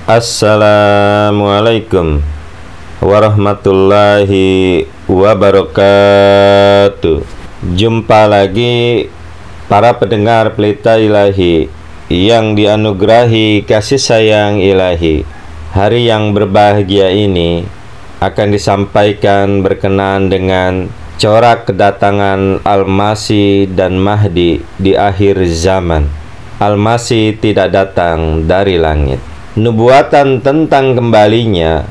Assalamualaikum warahmatullahi wabarakatuh. Jumpa lagi para pendengar Pelita Ilahi yang dianugerahi kasih sayang ilahi. Hari yang berbahagia ini akan disampaikan berkenaan dengan corak kedatangan Al-Masih dan Mahdi di akhir zaman. Al-Masih tidak datang dari langit. Nubuatan tentang kembalinya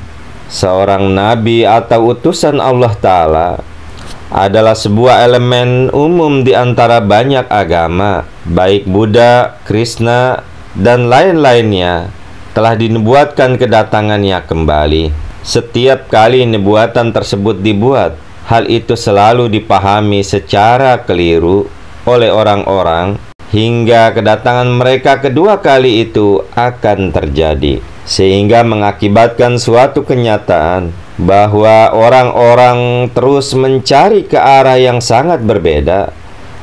seorang nabi atau utusan Allah Ta'ala adalah sebuah elemen umum di antara banyak agama, baik Buddha, Krishna, dan lain-lainnya telah dinubuatkan kedatangannya kembali. Setiap kali nubuatan tersebut dibuat, hal itu selalu dipahami secara keliru oleh orang-orang hingga kedatangan mereka kedua kali itu akan terjadi, sehingga mengakibatkan suatu kenyataan bahwa orang-orang terus mencari ke arah yang sangat berbeda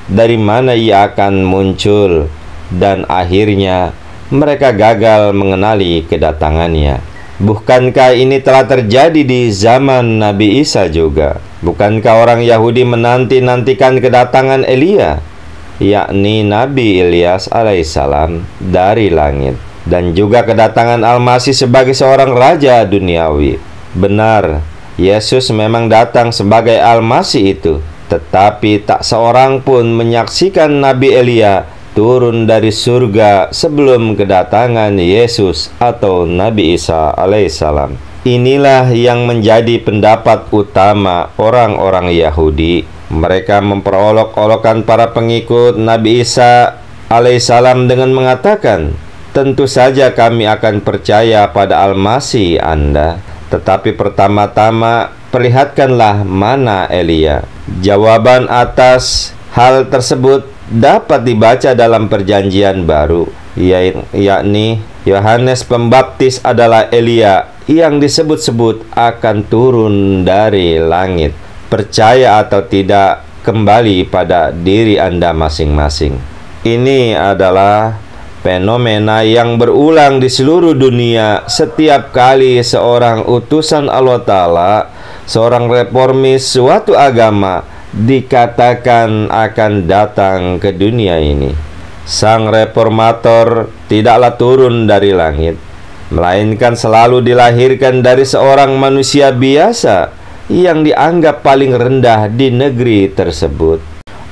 dari mana ia akan muncul, dan akhirnya mereka gagal mengenali kedatangannya. Bukankah ini telah terjadi di zaman Nabi Isa juga? Bukankah orang Yahudi menanti-nantikan kedatangan Elia, yakni Nabi Ilyas alaihissalam dari langit, dan juga kedatangan Al-Masih sebagai seorang raja duniawi? Benar, Yesus memang datang sebagai Al-Masih itu, tetapi tak seorang pun menyaksikan Nabi Elia turun dari surga sebelum kedatangan Yesus atau Nabi Isa alaihissalam. Inilah yang menjadi pendapat utama orang-orang Yahudi. Mereka memperolok-olokkan para pengikut Nabi Isa alaihissalam dengan mengatakan, tentu saja kami akan percaya pada Al-Masih Anda, tetapi pertama-tama perlihatkanlah mana Elia. Jawaban atas hal tersebut dapat dibaca dalam Perjanjian Baru, yakni Yohanes Pembaptis adalah Elia yang disebut-sebut akan turun dari langit. Percaya atau tidak, kembali pada diri Anda masing-masing. Ini adalah fenomena yang berulang di seluruh dunia setiap kali seorang utusan Allah Ta'ala, seorang reformis suatu agama dikatakan akan datang ke dunia ini. Sang reformator tidaklah turun dari langit, melainkan selalu dilahirkan dari seorang manusia biasa yang dianggap paling rendah di negeri tersebut.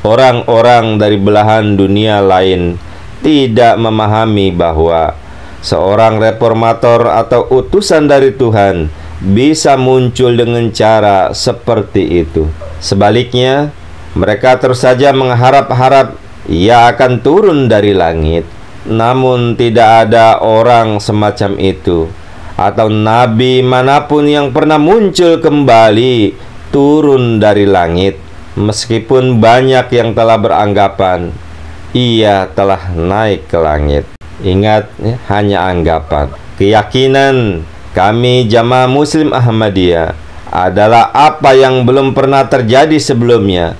Orang-orang dari belahan dunia lain tidak memahami bahwa seorang reformator atau utusan dari Tuhan bisa muncul dengan cara seperti itu. Sebaliknya, mereka terus saja mengharap-harap ia akan turun dari langit. Namun tidak ada orang semacam itu atau nabi manapun yang pernah muncul kembali turun dari langit, meskipun banyak yang telah beranggapan ia telah naik ke langit. Ingat, hanya anggapan. Keyakinan kami Jamaah Muslim Ahmadiyah adalah apa yang belum pernah terjadi sebelumnya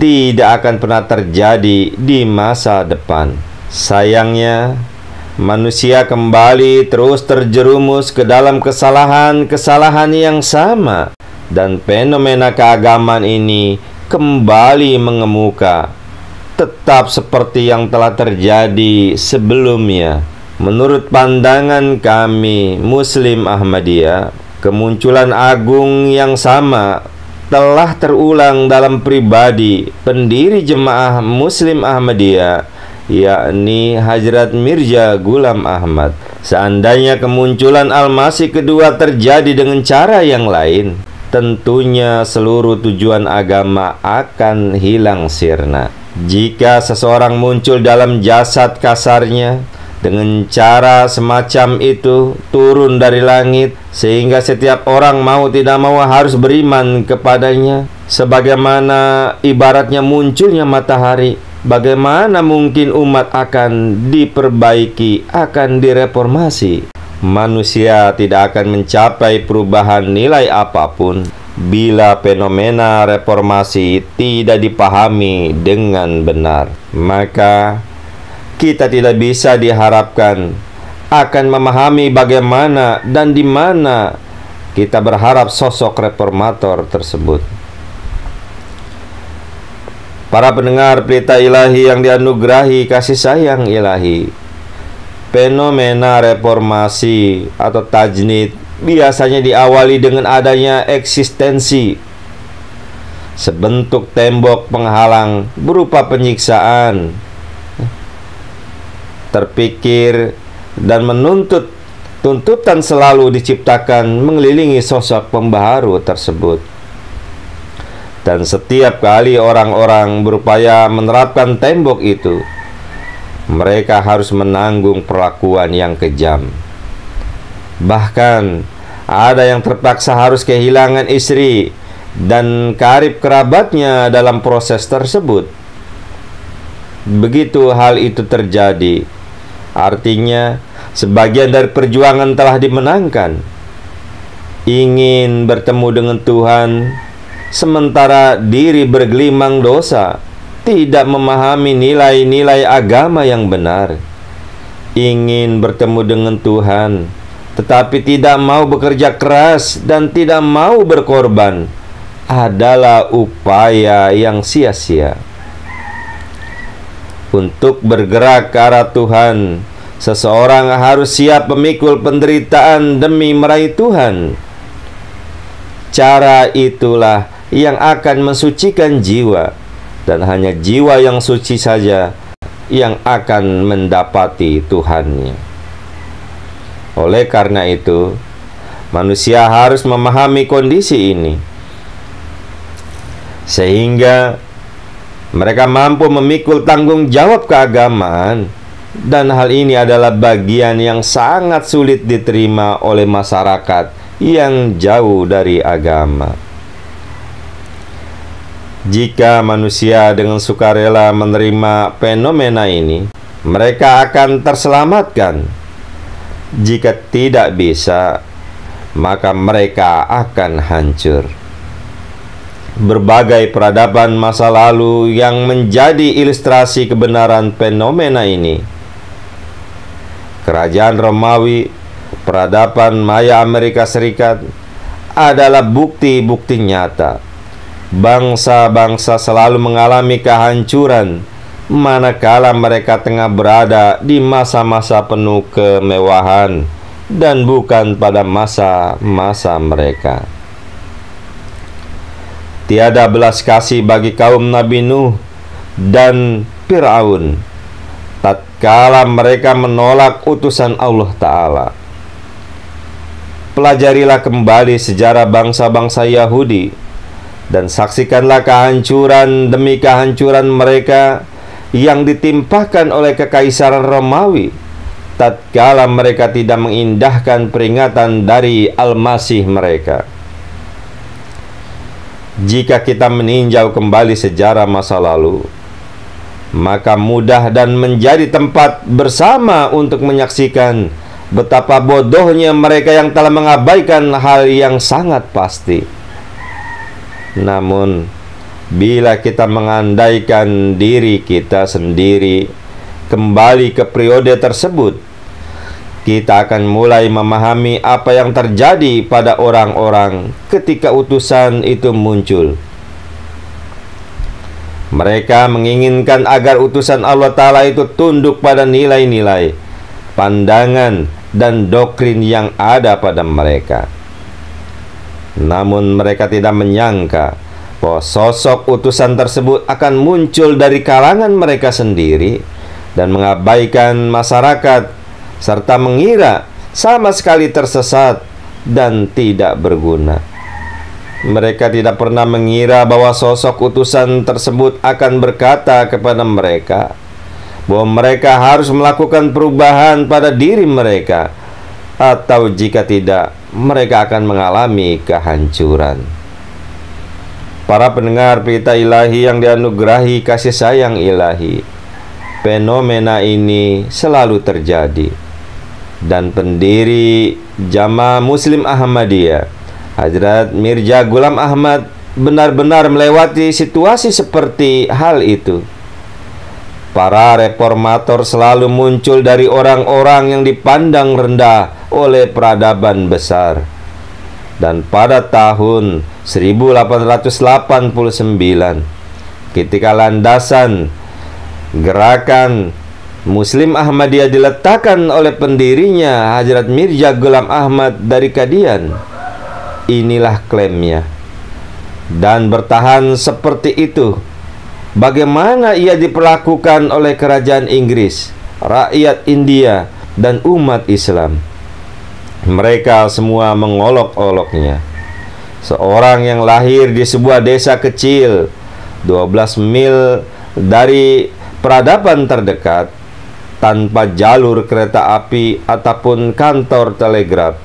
tidak akan pernah terjadi di masa depan. Sayangnya, manusia kembali terus terjerumus ke dalam kesalahan-kesalahan yang sama, dan fenomena keagamaan ini kembali mengemuka, tetap seperti yang telah terjadi sebelumnya. Menurut pandangan kami Muslim Ahmadiyah, kemunculan agung yang sama telah terulang dalam pribadi pendiri Jemaah Muslim Ahmadiyah, yakni Hajrat Mirza Ghulam Ahmad. Seandainya kemunculan Al-Masih kedua terjadi dengan cara yang lain, tentunya seluruh tujuan agama akan hilang sirna. Jika seseorang muncul dalam jasad kasarnya dengan cara semacam itu, turun dari langit, sehingga setiap orang mau tidak mau harus beriman kepadanya, sebagaimana ibaratnya munculnya matahari, bagaimana mungkin umat akan diperbaiki, akan direformasi? Manusia tidak akan mencapai perubahan nilai apapun bila fenomena reformasi tidak dipahami dengan benar. Maka kita tidak bisa diharapkan akan memahami bagaimana dan di mana kita berharap sosok reformator tersebut. Para pendengar Pelita Ilahi yang dianugerahi kasih sayang ilahi, fenomena reformasi atau tajdid biasanya diawali dengan adanya eksistensi sebentuk tembok penghalang berupa penyiksaan, terpikir dan menuntut. Tuntutan selalu diciptakan mengelilingi sosok pembaharu tersebut. Dan setiap kali orang-orang berupaya menerapkan tembok itu, mereka harus menanggung perlakuan yang kejam. Bahkan ada yang terpaksa harus kehilangan istri dan karib kerabatnya dalam proses tersebut. Begitu hal itu terjadi, artinya sebagian dari perjuangan telah dimenangkan. Ingin bertemu dengan Tuhan, sementara diri bergelimang dosa, tidak memahami nilai-nilai agama yang benar. Ingin bertemu dengan Tuhan, tetapi tidak mau bekerja keras dan tidak mau berkorban, adalah upaya yang sia-sia. Untuk bergerak ke arah Tuhan, seseorang harus siap memikul penderitaan demi meraih Tuhan. Cara itulah yang akan mensucikan jiwa, dan hanya jiwa yang suci saja yang akan mendapati Tuhannya. Oleh karena itu, manusia harus memahami kondisi ini, sehingga mereka mampu memikul tanggung jawab keagamaan. Dan hal ini adalah bagian yang sangat sulit diterima oleh masyarakat yang jauh dari agama. Jika manusia dengan sukarela menerima fenomena ini, mereka akan terselamatkan. Jika tidak bisa, maka mereka akan hancur. Berbagai peradaban masa lalu yang menjadi ilustrasi kebenaran fenomena ini. Kerajaan Romawi, peradaban Maya Amerika Serikat adalah bukti-bukti nyata. Bangsa-bangsa selalu mengalami kehancuran manakala mereka tengah berada di masa-masa penuh kemewahan dan bukan pada masa-masa mereka. Tiada belas kasih bagi kaum Nabi Nuh dan Fir'aun tatkala mereka menolak utusan Allah Ta'ala. Pelajarilah kembali sejarah bangsa-bangsa Yahudi dan saksikanlah kehancuran demi kehancuran mereka yang ditimpakan oleh kekaisaran Romawi tatkala mereka tidak mengindahkan peringatan dari Al-Masih mereka. Jika kita meninjau kembali sejarah masa lalu, maka mudah dan menjadi tempat bersama untuk menyaksikan betapa bodohnya mereka yang telah mengabaikan hal yang sangat pasti. Namun, bila kita mengandaikan diri kita sendiri kembali ke periode tersebut, kita akan mulai memahami apa yang terjadi pada orang-orang ketika utusan itu muncul. Mereka menginginkan agar utusan Allah Ta'ala itu tunduk pada nilai-nilai, pandangan, dan doktrin yang ada pada mereka. Namun mereka tidak menyangka bahwa sosok utusan tersebut akan muncul dari kalangan mereka sendiri dan mengabaikan masyarakat, serta mengira sama sekali tersesat dan tidak berguna. Mereka tidak pernah mengira bahwa sosok utusan tersebut akan berkata kepada mereka bahwa mereka harus melakukan perubahan pada diri mereka, atau jika tidak, mereka akan mengalami kehancuran. Para pendengar Pelita Ilahi yang dianugerahi kasih sayang ilahi, fenomena ini selalu terjadi, dan pendiri Jamaah Muslim Ahmadiyah, Hadrat Mirza Ghulam Ahmad, benar-benar melewati situasi seperti hal itu. Para reformator selalu muncul dari orang-orang yang dipandang rendah oleh peradaban besar. Dan pada tahun 1889, ketika landasan gerakan Muslim Ahmadiyah diletakkan oleh pendirinya Hadrat Mirza Ghulam Ahmad dari Qadian, inilah klaimnya. Dan bertahan seperti itu. Bagaimana ia diperlakukan oleh kerajaan Inggris, rakyat India, dan umat Islam. Mereka semua mengolok-oloknya. Seorang yang lahir di sebuah desa kecil 12 mil dari peradaban terdekat, tanpa jalur kereta api ataupun kantor telegraf,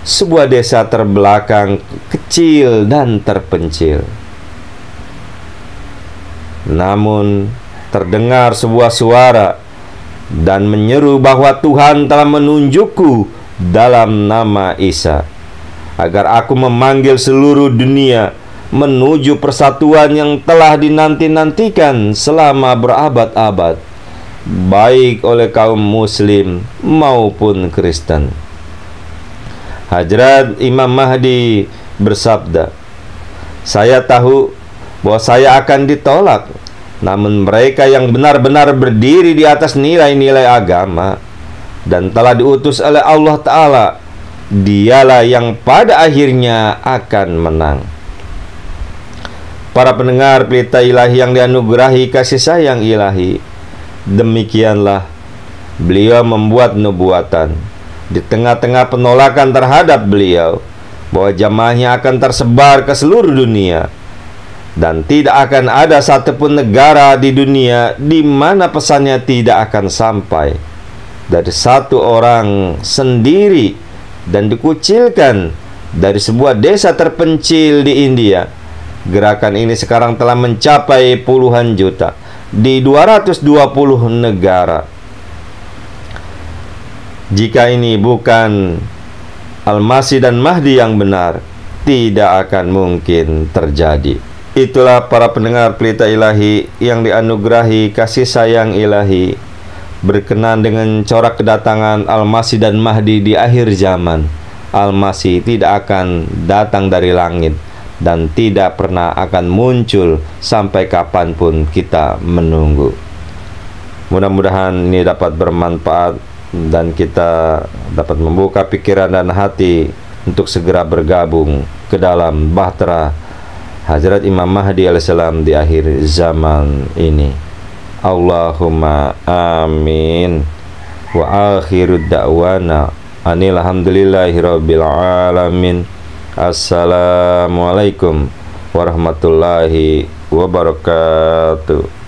sebuah desa terbelakang, kecil dan terpencil. Namun terdengar sebuah suara dan menyeru bahwa Tuhan telah menunjukku dalam nama Isa, agar aku memanggil seluruh dunia menuju persatuan yang telah dinanti-nantikan selama berabad-abad, baik oleh kaum Muslim maupun Kristen. Hadrat Imam Mahdi bersabda, "Saya tahu bahwa saya akan ditolak, namun mereka yang benar-benar berdiri di atas nilai-nilai agama dan telah diutus oleh Allah Ta'ala, dialah yang pada akhirnya akan menang." Para pendengar Pelita Ilahi yang dianugerahi kasih sayang ilahi, demikianlah beliau membuat nubuatan di tengah-tengah penolakan terhadap beliau, bahwa jamaahnya akan tersebar ke seluruh dunia, dan tidak akan ada satupun negara di dunia di mana pesannya tidak akan sampai. Dari satu orang sendiri dan dikucilkan dari sebuah desa terpencil di India, gerakan ini sekarang telah mencapai puluhan juta di 220 negara. Jika ini bukan Al-Masih dan Mahdi yang benar, tidak akan mungkin terjadi. Itulah para pendengar Pelita Ilahi yang dianugerahi kasih sayang ilahi, berkenan dengan corak kedatangan Al-Masih dan Mahdi di akhir zaman. Al-Masih tidak akan datang dari langit dan tidak pernah akan muncul sampai kapanpun kita menunggu. Mudah-mudahan ini dapat bermanfaat dan kita dapat membuka pikiran dan hati untuk segera bergabung ke dalam bahtera Hadrat Imam Mahdi alaihissalam di akhir zaman ini. Allahumma amin. Wa akhiru da'wana anil hamdulillahi rabbil alamin. Assalamualaikum warahmatullahi wabarakatuh.